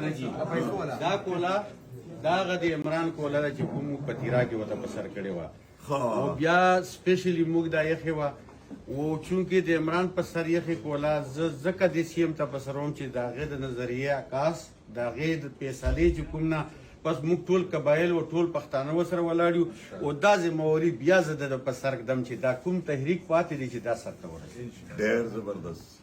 کنه جی دا کولا دا غد عمران کولا چې کوم پتیرا کې وته په سر کړي وا او بیا سپیشلی موږ دا یې خوا او چونکه د عمران په سر یې کولا زکه د سیم ته په سروم چې دا غد نظریه عکاس دا غد فیصله چې کوم نه بس موږ ټول قبایل او ټول پښتانه وسره ولاړو او دا زموري بیا زده د په سر قدم چې دا کوم تحریک پاتې دي چې دا سر ته ورسېږي ډېر زبردست